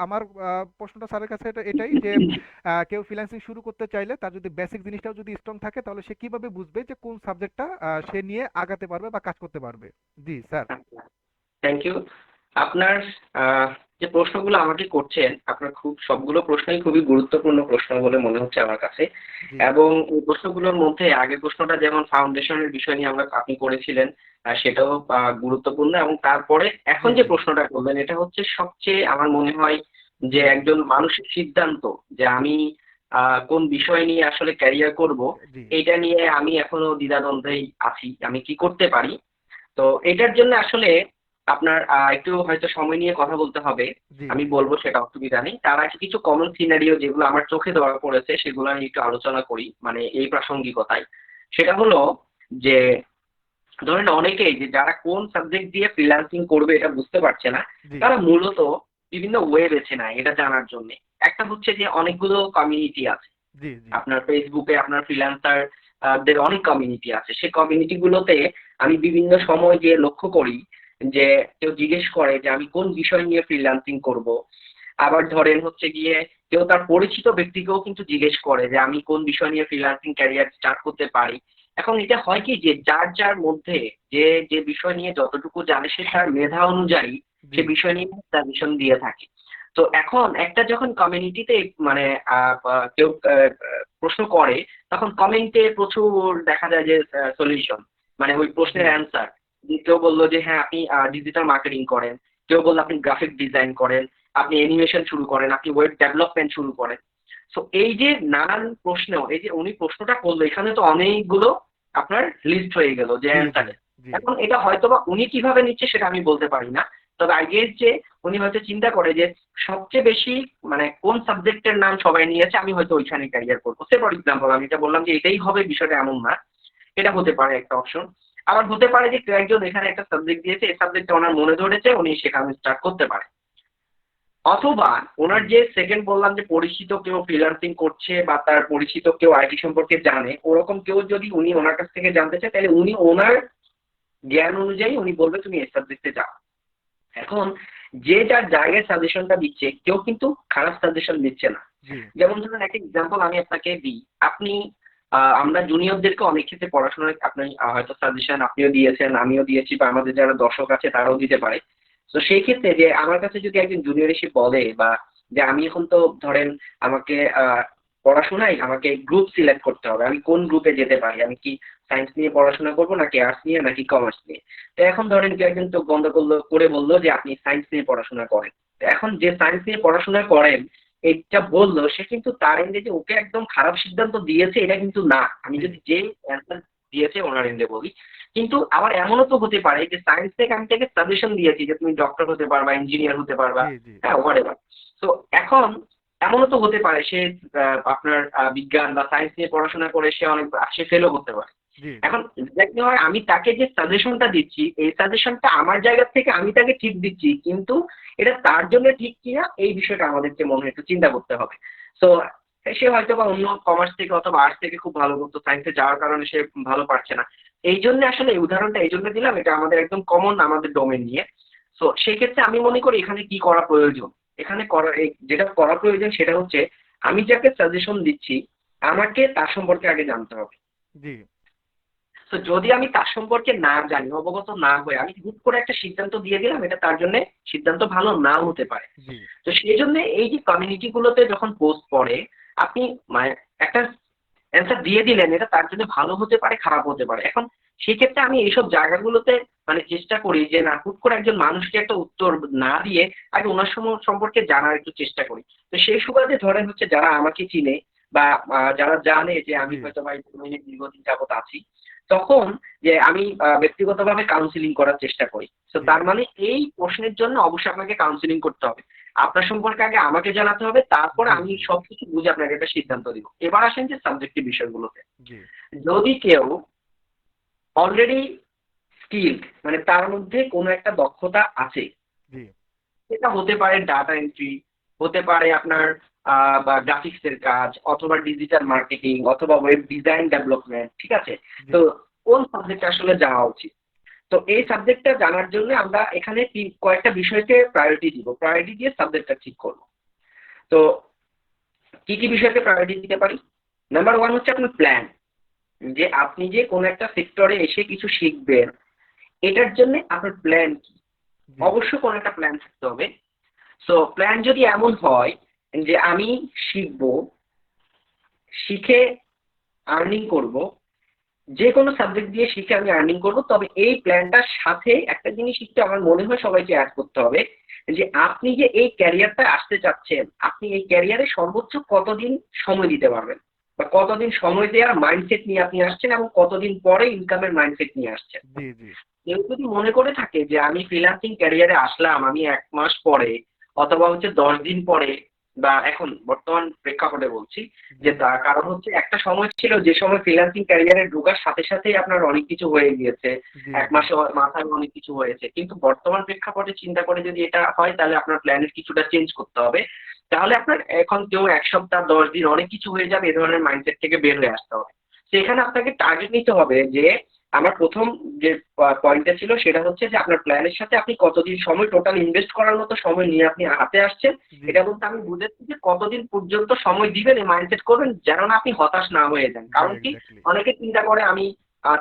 আমার প্রশ্নটা স্যারের কাছে এটাই যে কেউ ফ্রিল্যান্সিং শুরু করতে চাইলে তার যদি বেসিক জিনিসটাও যদি স্ট্রং থাকে তাহলে সে কিভাবে বুঝবে যে কোন সাবজেক্টটা সে নিয়ে আগাতে পারবে বা কাজ করতে পারবে। জি স্যার। Thank you. আপনার আহ, যে প্রশ্নগুলো আমাকে করছেন, আপনার খুব সবগুলো প্রশ্নই খুবই গুরুত্বপূর্ণ প্রশ্ন বলে মনে হচ্ছে আমার কাছে। জি এবং এই প্রশ্নগুলোর মধ্যে আগের প্রশ্নটা যেমন ফাউন্ডেশনের বিষয় নিয়ে আপনি করেছিলেন, সেটাও গুরুত্বপূর্ণ। এবং তারপরে এখন জি যে জি প্রশ্নটা করলেন এটা হচ্ছে সবচেয়ে আমার মনে হয় যে জি জি একজন মানুষের সিদ্ধান্ত যে আমি কোন বিষয় নিয়ে আসলে ক্যারিয়ার করব, জি এটা নিয়ে আমি এখনো দ্বিধাদ্বন্দ্বেই আছি, আমি কি করতে পারি। তো এটার জন্য আসলে আপনার একটু হয়তো সময় নিয়ে কথা বলতে হবে। জি আমি জি বলবো, সেটা অসুবিধা নেই। তার আগে কিছু কমন সিনারিও যেগুলো আমার চোখে ধরা পড়েছে সেগুলো নিয়ে একটু আলোচনা করি, মানে এই প্রাসঙ্গিকতায়। সেটা হলো যে ধরেন অনেকেই যে যারা কোন সাবজেক্ট দিয়ে ফ্রিল্যান্সিং করবে এটা বুঝতে পারছে না, জি তারা মূলত বিভিন্ন ওয়ে বেছে নেয় এটা জানার জন্য। একটা হচ্ছে যে অনেকগুলো কমিউনিটি আছে। জি জি আপনার ফেসবুকে আপনার ফ্রিল্যান্সার দের অনেক কমিউনিটি আছে, সেই কমিউনিটি গুলোতে আমি বিভিন্ন সময় গিয়ে লক্ষ্য করি যে কেউ জিজ্ঞেস করে যে আমি কোন বিষয় নিয়ে ফ্রিল্যান্সিং করব। আবার ধরেন হচ্ছে গিয়ে কেউ তার পরিচিত ব্যক্তিকেও কিন্তু জিজ্ঞেস করে যে আমি কোন বিষয় নিয়ে ফ্রিল্যান্সিং ক্যারিয়ার স্টার্ট করতে পারি। এখন এটা হয় কি যে যার যার মধ্যে যে যে বিষয় নিয়ে যতটুকু জানে সে তার মেধা অনুযায়ী সে জি বিষয় নিয়ে সাজেশন দিয়ে থাকে। তো এখন একটা যখন কমিউনিটিতে মানে কেউ প্রশ্ন করে, তখন কমেন্টে প্রচুর দেখা যায় যে সলিউশন, মানে ওই জি প্রশ্নের অ্যান্সার। কেউ বললো যে হ্যাঁ আপনি ডিজিটাল মার্কেটিং করেন, কেউ বললো আপনি গ্রাফিক ডিজাইন করেন, আপনি অ্যানিমেশন শুরু করেন, আপনি ওয়েব ডেভেলপমেন্ট শুরু করেন। সো এই যে নানান প্রশ্ন, এই যে উনি প্রশ্নটা করলো, এখানে তো অনেকগুলো আপনার লিস্ট হয়ে গেল যে জি জি অ্যান্সারে। জি এখন এটা হয়তোবা উনি কিভাবে নিচ্ছে সেটা আমি বলতে পারি না, তবে আই গেস যে উনি হয়তো চিন্তা করে যে সবচেয়ে বেশি মানে কোন সাবজেক্টের নাম সবাই নিয়েছে আমি হয়তো ওইখানে ক্যারিয়ার করবো। সে ফর এক্সাম্পল আমি এটা বললাম যে এটাই হবে, বিষয়টা এমন না। এটা হতে পারে একটা অপশন। আবার হতে পারে যে কেউ একজন এখানে একটা সাবজেক্ট দিয়েছে, এই সাবজেক্টটা ওনার মনে ধরেছে, উনি সেখানে স্টার্ট করতে পারে। অথবা জি ওনার যে সেকেন্ড বললাম যে পরিচিত কেউ ফ্রিল্যান্সিং করছে বা তার পরিচিত কেউ আইটি সম্পর্কে জানে, ওরকম কেউ যদি উনি ওনার কাছ থেকে জানতে চায় তাহলে উনি ওনার জ্ঞান অনুযায়ী উনি বলবে তুমি এই সাবজেক্টে যাও। এখন যে যার জায়গায় সাজেশনটা দিচ্ছে, কেউ কিন্তু খারাপ সাজেশন দিচ্ছে না। জি যেমন ধরুন একটা এক্সাম্পল আমি আপনাকে দিই। আপনি আমরা জুনিয়রদেরকে অনেক ক্ষেত্রে পড়াশোনার আপনি হয়তো সাজেশন আপনিও দিয়েছেন, আমিও দিয়েছি, বা আমাদের যারা দর্শক আছে তারাও দিতে পারে। তো সেই ক্ষেত্রে যে আমার কাছে যদি একজন জুনিয়র এসে বলে বা যে আমি এখন তো ধরেন আমাকে পড়াশোনায় আমাকে গ্রুপ সিলেক্ট করতে হবে, আমি কোন গ্রুপে যেতে পারি, আমি কি সায়েন্স নিয়ে পড়াশোনা করবো নাকি আর্টস নিয়ে নাকি কমার্স নিয়ে। তো এখন ধরেন কেউ একজন চোখ বন্ধ করলো করে বললো যে আপনি সায়েন্স নিয়ে পড়াশোনা করেন। তো এখন যে সায়েন্স নিয়ে পড়াশোনা করেন এটা বললো, সে কিন্তু তার এন্ডে যে ওকে একদম খারাপ সিদ্ধান্ত দিয়েছে এটা কিন্তু না। আমি জি যদি যে অ্যান্সার দিয়েছে ওনার এন্ডে বলি, কিন্তু আবার এমনও তো হতে পারে যে সায়েন্স থেকে আমি তাকে সাজেশন দিয়েছি যে তুমি ডক্টর হতে পারবা, ইঞ্জিনিয়ার হতে পারবা, জি জি হ্যাঁ হোয়াটএভার। তো এখন এমনও তো হতে পারে সে আপনার বিজ্ঞান বা সায়েন্স নিয়ে পড়াশোনা করে সে ফেলও করতে পারে। জি এখন এক্স্যাক্টলি হয় আমি তাকে যে সাজেশনটা দিচ্ছি, এই সাজেশনটা আমার জায়গা থেকে আমি তাকে ঠিক দিচ্ছি, কিন্তু এটা তার জন্য ঠিক কিনা এই বিষয়টা আমাদেরকে মনে হয় একটু চিন্তা করতে হবে। তো সে হয়তো বা অন্য কমার্স থেকে অথবা আর্টস থেকে খুব ভালো করতো, সায়েন্সে যাওয়ার কারণে সে ভালো পারছে না। এই জন্য আসলে এই উদাহরণটা এই জন্য দিলাম, এটা আমাদের একদম কমন আমাদের ডোমেন নিয়ে। তো সেই ক্ষেত্রে আমি মনে করি এখানে কি করা প্রয়োজন। এখানে যেটা করা প্রয়োজন সেটা হচ্ছে আমি যাকে সাজেশন দিচ্ছি আমাকে তার সম্পর্কে আগে জানতে হবে। জি তো যদি আমি তার সম্পর্কে না জানি, অবগত না হয়ে আমি হুট করে একটা সিদ্ধান্ত দিয়ে দিলাম, এটা তার জন্য সিদ্ধান্ত ভালো নাও হতে পারে। জি তো সেই জন্য এই যে কমিউনিটি গুলোতে যখন পোস্ট পড়ে, আপনি মানে একটা অ্যান্সার দিয়ে দিলেন, এটা তার জন্য ভালো হতে পারে খারাপ হতে পারে। এখন সেই ক্ষেত্রে আমি এইসব জায়গাগুলোতে মানে চেষ্টা করি যে না হুট করে একজন মানুষকে একটা উত্তর না দিয়ে আগে ওনার সম্পর্কে জানার একটু চেষ্টা করি। তো সেই সুবাদে ধরেন হচ্ছে যারা আমাকে চিনে বা যারা জানে যে আমি জি হয়তো বা এই domain এ দীর্ঘদিন যাবত আছি, তখন যে আমি ব্যক্তিগতভাবে কাউন্সিলিং করার চেষ্টা করি। তো জি তার মানে এই প্রশ্নের জন্য অবশ্যই আপনাকে কাউন্সিলিং করতে হবে। আপনার সম্পর্কে আগে আমাকে জানাতে হবে, তারপর জি আমি জি সবকিছু বুঝে আপনাকে একটা সিদ্ধান্ত দিব। এবার আসেন যে সাবজেক্টিভ বিষয়গুলোতে। জি যদি কেউ অলরেডি স্কিলড, মানে তার মধ্যে কোনো একটা দক্ষতা আছে, জি সেটা হতে পারে ডাটা এন্ট্রি, হতে পারে আপনার বা গ্রাফিক্স এর কাজ, অথবা ডিজিটাল মার্কেটিং, অথবা ওয়েব ডিজাইন ডেভেলপমেন্ট, ঠিক আছে। জি তো কোন সাবজেক্টে আসলে যাওয়া উচিত? তো এই সাবজেক্টটা জানার জন্য আমরা এখানে কয়েকটা বিষয়কে প্রায়োরিটি দিব, প্রায়োরিটি দিয়ে সাবজেক্টটা ঠিক করব। তো কি কি বিষয়কে প্রায়োরিটি দিতে পারি? নাম্বার ওয়ান হচ্ছে আপনার প্ল্যান, যে আপনি যে কোনো একটা সেক্টরে এসে কিছু শিখবেন, এটার জন্য আপনার প্ল্যান কি? জি অবশ্যই কোনো একটা প্ল্যান থাকতে হবে। সো প্ল্যান যদি এমন হয় যে আমি শিখবো, শিখে আর্নিং করব, যে কোনো সাবজেক্ট দিয়ে শিখে আমি আর্নিং করব, তবে এই প্ল্যানটার সাথে একটা জিনিস একটু আমার মনে হয় সবাইকে অ্যাড করতে হবে, যে আপনি যে এই ক্যারিয়ারটা আসতে চাচ্ছেন, আপনি এই ক্যারিয়ারে সর্বোচ্চ কতদিন সময় দিতে পারবেন, বা কতদিন সময় দেওয়ার মাইন্ডসেট নিয়ে আপনি আসছেন, এবং কতদিন পরে ইনকামের মাইন্ডসেট নিয়ে আসছেন। জি জি কেউ যদি মনে করে থাকে যে আমি ফ্রিল্যান্সিং ক্যারিয়ারে আসলাম আমি 1 মাস পরে, অথবা হচ্ছে 10 দিন পরে, বা এখন বর্তমান প্রেক্ষাপটে বলছি, যে জি তার কারণ হচ্ছে একটা সময় ছিল যে সময় ফ্রিল্যান্সিং ক্যারিয়ারে ঢোকার সাথে সাথেই আপনার অনেক কিছু হয়ে গিয়েছে, জি 1 মাসে মাথায় অনেক কিছু হয়েছে, কিন্তু বর্তমান প্রেক্ষাপটে চিন্তা করে যদি এটা হয়, তাহলে আপনার প্ল্যানের কিছুটা চেঞ্জ করতে হবে। তাহলে আপনার এখন কেউ 1 সপ্তাহ 10 দিন অনেক কিছু হয়ে যাবে, এ ধরনের মাইন্ডসেট থেকে বের হয়ে আসতে হবে। সেখানে আপনাকে টার্গেট নিতে হবে, যে আমার প্রথম যে পয়েন্টটা ছিল সেটা হচ্ছে যে আপনার প্ল্যানের সাথে আপনি কতদিন সময় টোটাল ইনভেস্ট করার মতো সময় নিয়ে আপনি হাতে আসছেন। জি এটা বলতে আমি বুঝেছি যে কতদিন পর্যন্ত সময় দিবেন, এই মাইন্ডসেট করবেন, যেন না আপনি হতাশ না হয়ে যান। জি কারণ কি, এক্স্যাক্টলি অনেকে চিন্তা করে আমি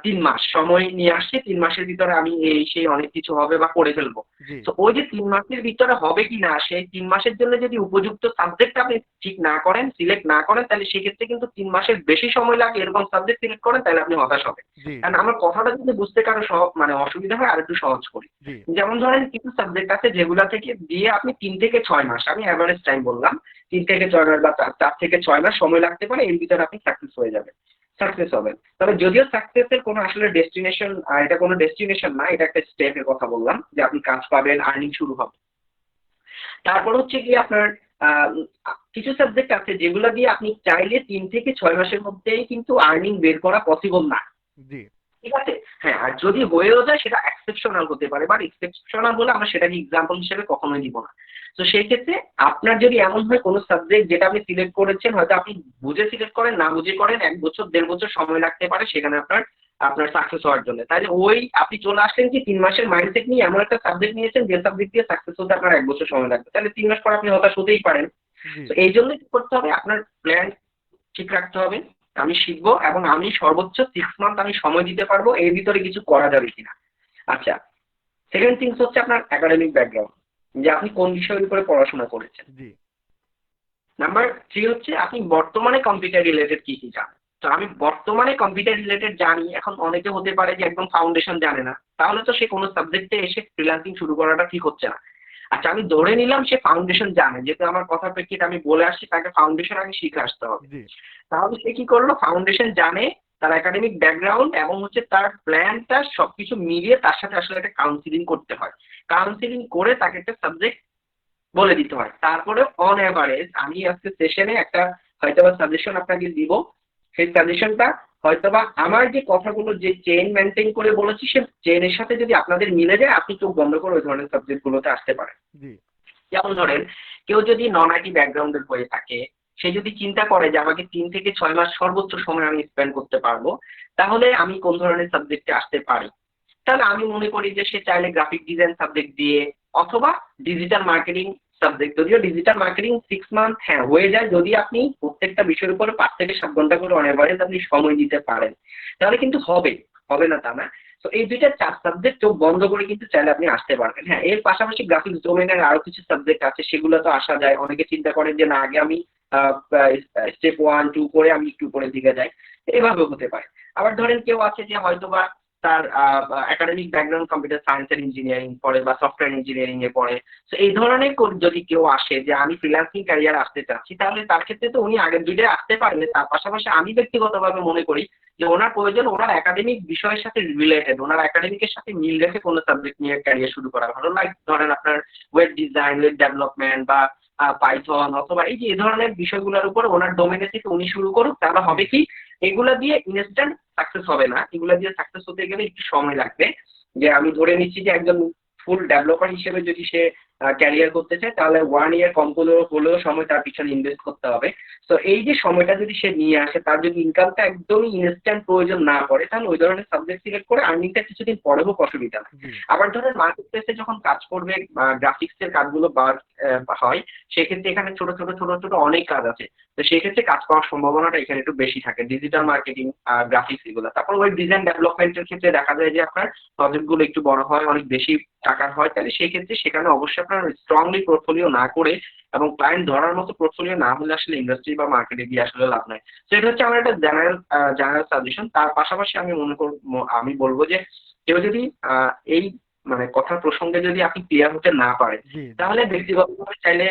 3 মাস সময় নিয়ে আসছি, 3 মাসের ভিতরে আমি এই সেই অনেক কিছু হবে বা করে ফেলবো। জি তো ওই যে 3 মাসের ভিতরে হবে কি না, সেই 3 মাসের জন্য যদি উপযুক্ত সাবজেক্ট আপনি ঠিক না করেন, সিলেক্ট না করেন, তাহলে সেক্ষেত্রে কিন্তু 3 মাসের বেশি সময় লাগে, এরকম সাবজেক্ট সিলেক্ট করেন, তাহলে আপনি হতাশ হবেন। জি কারণ জি আমার কথাটা যদি বুঝতে কারো মানে অসুবিধা হয়, আর একটু সহজ করি। জি যেমন ধরেন কিছু সাবজেক্ট আছে যেগুলা থেকে দিয়ে আপনি 3 থেকে 6 মাস, আমি অ্যাভারেজ টাইম বললাম, 3 থেকে 6 মাস বা 4 থেকে 6 মাস সময় লাগতে পারে, এর ভিতরে আপনি সাকসেস হয়ে যাবেন, সাকসেস হবেন। তবে যদিও সাকসেসের কোনো আসলে ডেস্টিনেশন, এটা কোনো ডেস্টিনেশন না, এটা একটা স্টেপের কথা বললাম, যে আপনি কাজ পাবেন, আর্নিং শুরু হবে। তারপর হচ্ছে কি আপনার আহ, কিছু সাবজেক্ট আছে যেগুলো দিয়ে আপনি চাইলে 3 থেকে 6 মাসের মধ্যেই কিন্তু আর্নিং বের করা পসিবল না। জি ঠিক আছে। হ্যাঁ, আর যদি হয়েও যায় সেটা এক্সেপশনাল হতে পারে, বাট এক্সেপশনাল হলে আমরা সেটাকে এক্সাম্পল হিসেবে কখনোই দিব না। তো সেই ক্ষেত্রে আপনার যদি এমন হয় কোনো সাবজেক্ট যেটা আপনি সিলেক্ট করেছেন, হয়তো আপনি বুঝে সিলেক্ট করেন, না বুঝে করেন, 1 বছর 1.5 বছর সময় লাগতে পারে সেখানে আপনার আপনার সাকসেস হওয়ার জন্য, তাহলে ওই আপনি চলে আসলেন কি 3 মাসের মাইন্ডসেট নিয়ে এমন একটা সাবজেক্ট নিয়েছেন যে সাবজেক্ট দিয়ে সাকসেস হতে আপনার 1 বছর সময় লাগবে, তাহলে 3 মাস পর আপনি হতাশ হতেই পারেন। জি তো এই জন্য কি করতে হবে, আপনার প্ল্যান ঠিক রাখতে হবে, আমি শিখবো এবং আমি সর্বোচ্চ 6 মান্থ আমি সময় দিতে পারবো, এর ভিতরে কিছু করা যাবে কিনা। আচ্ছা, সেকেন্ড থিংস হচ্ছে আপনার একাডেমিক ব্যাকগ্রাউন্ড, যে আপনি কোন বিষয়ের উপরে পড়াশোনা করেছেন। জি নাম্বার 3 হচ্ছে আপনি বর্তমানে কম্পিউটার রিলেটেড কি কি জানেন। তো আমি বর্তমানে কম্পিউটার রিলেটেড জানি, এখন অনেকে হতে পারে যে একদম ফাউন্ডেশন জানে না, তাহলে তো সে কোনো সাবজেক্টে এসে ফ্রিল্যান্সিং শুরু করাটা ঠিক হচ্ছে না। আচ্ছা, আমি ধরে নিলাম সে ফাউন্ডেশন জানে, যেহেতু আমার কথার প্রেক্ষিতে আমি বলে আসছি তাকে ফাউন্ডেশন আগে শিখে আসতে হবে। জি তাহলে সে কি করলো, ফাউন্ডেশন জানে, তার একাডেমিক ব্যাকগ্রাউন্ড এবং হচ্ছে তার প্ল্যানটা সবকিছু মিলিয়ে তার সাথে আসলে একটা কাউন্সিলিং করতে হয়। কাউন্সিলিং করে তাকে একটা সাবজেক্ট বলে দিতে হয়। তারপরে অন এভারেজ আমি আজকে সেশনে একটা হয়তোবা সাজেশন আপনাকে দিব, সেই সাজেশনটা হয়তোবা আমার যে কথাগুলো যে চেইন মেনটেন করে বলেছি, সে চেইনের সাথে যদি আপনাদের মিলে যায়, আপনি চোখ বন্ধ করে ওই ধরনের সাবজেক্ট গুলোতে আসতে পারেন। জি যেমন ধরেন কেউ যদি নন আইটি ব্যাকগ্রাউন্ডের হয়ে থাকে, সে যদি চিন্তা করে যে আমাকে 3 থেকে 6 মাস সর্বোচ্চ সময় আমি স্পেন্ড করতে পারবো, তাহলে আমি কোন ধরনের সাবজেক্টে আসতে পারি, তাহলে আমি মনে করি যে সে চাইলে গ্রাফিক ডিজাইন সাবজেক্ট দিয়ে, অথবা ডিজিটাল মার্কেটিং সাবজেক্ট, যদিও ডিজিটাল মার্কেটিং 6 মান্থ হ্যাঁ হয়ে যায় যদি আপনি প্রত্যেকটা বিষয়ের উপরে 5 থেকে 7 ঘন্টা করে অন এভারেজ আপনি সময় দিতে পারেন, তাহলে কিন্তু হবে, হবে না তা না। তো এই 2টা 4 সাবজেক্ট চোখ বন্ধ করে কিন্তু চাইলে আপনি আসতে পারবেন। হ্যাঁ, এর পাশাপাশি গ্রাফিক্স ডোমেনের আরো কিছু সাবজেক্ট আছে, সেগুলো তো আসা যায়। অনেকে চিন্তা করেন যে না, আগে আমি স্টেপ 1 2 করে আমি একটু উপরের দিকে যাই, এভাবে হতে পারে। আবার ধরেন কেউ আছে যে হয়তোবা তার academic background computer science and engineering পড়ে বা সফটওয়্যার ইঞ্জিনিয়ারিং এ পড়ে, তো এই ধরনের যদি কেউ আসে যে আমি ফ্রিল্যান্সিং ক্যারিয়ার আসতে চাচ্ছি, তাহলে তার ক্ষেত্রে তো উনি আগের 2টায় আসতে পারবে। তার পাশাপাশি আমি ব্যক্তিগতভাবে মনে করি যে ওনার প্রয়োজন ওনার একাডেমিক বিষয়ের সাথে রিলেটেড, ওনার একাডেমিকের সাথে মিল রেখে কোনো সাবজেক্ট নিয়ে ক্যারিয়ার শুরু করা ভালো। লাইক ধরেন আপনার ওয়েব ডিজাইন, ওয়েব ডেভেলপমেন্ট বা পাইথন, অথবা এই যে এই ধরনের বিষয়গুলোর উপর ওনার ডোমেনে থেকে উনি শুরু করুক, তাহলে জি হবে কি, এগুলা দিয়ে ইনস্ট্যান্ট সাকসেস হবে না, এগুলা দিয়ে সাকসেস হতে গেলে একটু সময় লাগবে। যে আমি ধরে নিচ্ছি যে একজন ফুল ডেভেলপার হিসেবে যদি সে ক্যারিয়ার করতে চায় তাহলে 1 ইয়ার কম হলেও সময় তার পিছনে ইনভেস্ট করতে হবে। তো এই যে সময়টা যদি সে নিয়ে আসে, তার যদি ইনকামটা একদমই ইনস্ট্যান্ট প্রয়োজন না পড়ে, তাহলে ওই ধরনের সাবজেক্ট সিলেক্ট করে আর্নিংটা কিছুদিন পরে হোক, অসুবিধা নেই। জি আবার ধরেন মার্কেট প্লেসে যখন কাজ করবে, গ্রাফিক্স এর কাজগুলো হয়, সেক্ষেত্রে এখানে ছোট ছোট ছোট ছোট অনেক কাজ আছে। তো সেক্ষেত্রে কাজ পাওয়ার সম্ভাবনাটা এখানে একটু বেশি থাকে, ডিজিটাল জি মার্কেটিং, গ্রাফিক্স এগুলো। তারপর ওই ডিজাইন ডেভেলপমেন্টের ক্ষেত্রে দেখা যায় যে আপনার প্রজেক্ট গুলো একটু বড় হয়, অনেক বেশি টাকার হয়, তাহলে সেই ক্ষেত্রে সেখানে অবশ্যই আপনার স্ট্রংলি পোর্টফোলিও না করে এবং ক্লায়েন্ট ধরার মতো পোর্টফোলিও না হলে আসলে ইন্ডাস্ট্রি বা মার্কেটে গিয়ে আসলে লাভ নাই। তো এটা হচ্ছে আমার একটা জেনারেল সাজেশন। তার পাশাপাশি আমি বলবো যে কেউ যদি এই মানে কথার প্রসঙ্গে যদি আপনি ক্লিয়ার হতে না পারেন, জি জি তাহলে ব্যক্তিগতভাবে চাইলে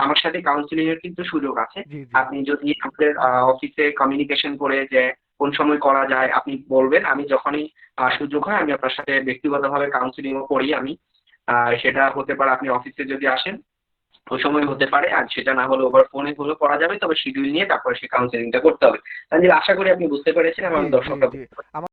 আমার সাথে কাউন্সিলিং এর কিন্তু সুযোগ আছে। জি জি আপনি যদি আমাদের অফিসে কমিউনিকেশন করে যে কোন সময় করা যায় আপনি বলবেন, আমি যখনই সুযোগ হয় আমি আপনার সাথে ব্যক্তিগতভাবে কাউন্সিলিংও করি আমি। সেটা হতে পারে আপনি অফিসে যদি আসেন ওই সময় হতে পারে, আর সেটা না হলে ওভার ফোনে হলেও করা যাবে, তবে শিডিউল নিয়ে তারপরে সেই কাউন্সিলিংটা করতে হবে। তাহলে আশা করি আপনি বুঝতে পেরেছেন, জি আমার জি দর্শকরা জি বুঝতে পারবে। আমার